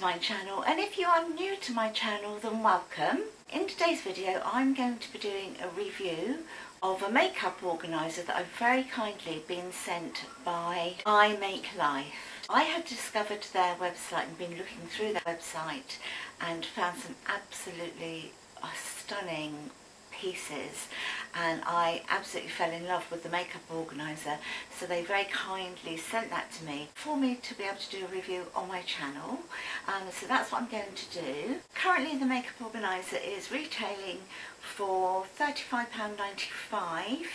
to my channel, and if you are new to my channel then welcome. In today's video I'm going to be doing a review of a makeup organiser that I've very kindly been sent by IMovie. I had discovered their website and been looking through their website and found some absolutely stunning pieces, and I absolutely fell in love with the makeup organiser, so they very kindly sent that to me for me to be able to do a review on my channel. So that's what I'm going to do. Currently the makeup organiser is retailing for £35.95.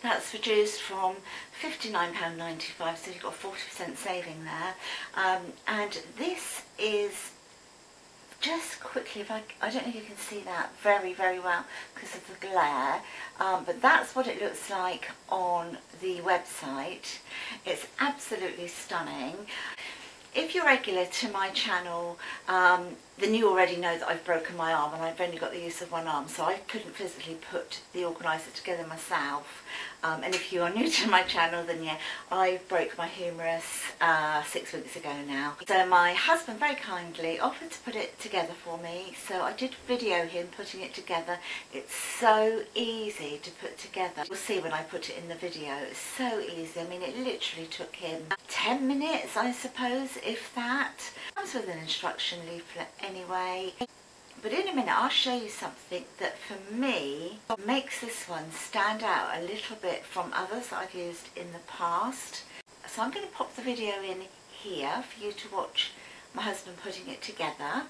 That's reduced from £59.95, so you've got a 40% saving there. And this is, just quickly, if I don't know if you can see that very well because of the glare, but that's what it looks like on the website. It's absolutely stunning. If you're regular to my channel, then you already know that I've broken my arm and I've only got the use of one arm, so I couldn't physically put the organiser together myself. And if you are new to my channel, then yeah, I broke my humerus 6 weeks ago now. So my husband very kindly offered to put it together for me, so I did video him putting it together. It's so easy to put together. You'll see when I put it in the video, it's so easy. I mean, it literally took him 10 minutes, I suppose, if that. It comes with an instruction leaflet anyway. But in a minute I'll show you something that for me makes this one stand out a little bit from others that I've used in the past. So I'm going to pop the video in here for you to watch my husband putting it together.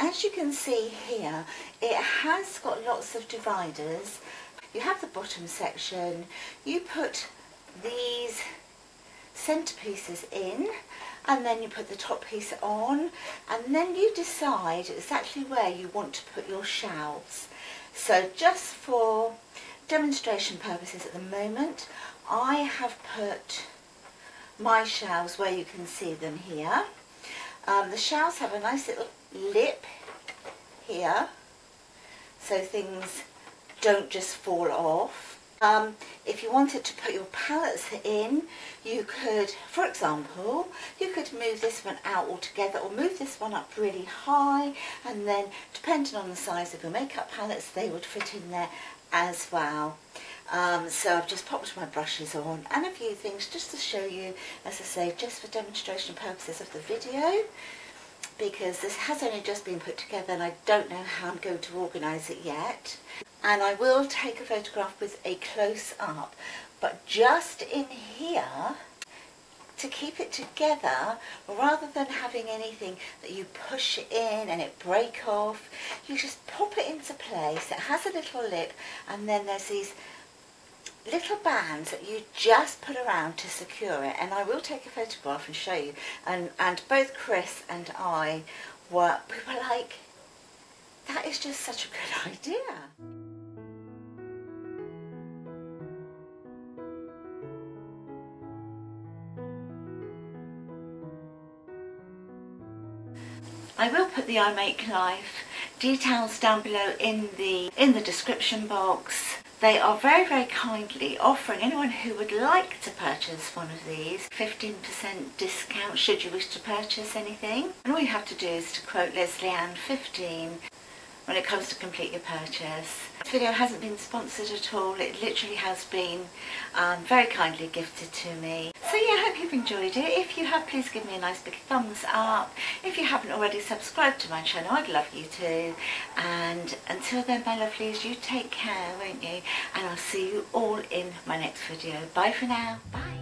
As you can see here, it has got lots of dividers. You have the bottom section, you put these centerpieces in, and then you put the top piece on, and then you decide exactly where you want to put your shelves. So just for demonstration purposes at the moment, I have put my shelves where you can see them here. The shelves have a nice little lip here, so things don't just fall off. If you wanted to put your palettes in, you could, for example, you could move this one out altogether or move this one up really high, and then depending on the size of your makeup palettes, they would fit in there as well. So I've just popped my brushes on and a few things just to show you, as I say, just for demonstration purposes of the video, because this has only just been put together and I don't know how I'm going to organise it yet. And I will take a photograph with a close-up, but just in here, to keep it together, rather than having anything that you push in and it break off. You just pop it into place. It has a little lip, and then there's these little bands that you just put around to secure it, and I will take a photograph and show you. And both Chris and I we were like, that is just such a good idea. I will put the I Make Life details down below in the description box. They are very, very kindly offering anyone who would like to purchase one of these 15% discount should you wish to purchase anything. And all you have to do is to quote Lesleyanne 15 when it comes to complete your purchase. This video hasn't been sponsored at all. It literally has been very kindly gifted to me. So yeah, I hope you've enjoyed it. If you have, please give me a nice big thumbs up. If you haven't already subscribed to my channel, I'd love you to. And until then, my lovelies, you take care, won't you? And I'll see you all in my next video. Bye for now. Bye.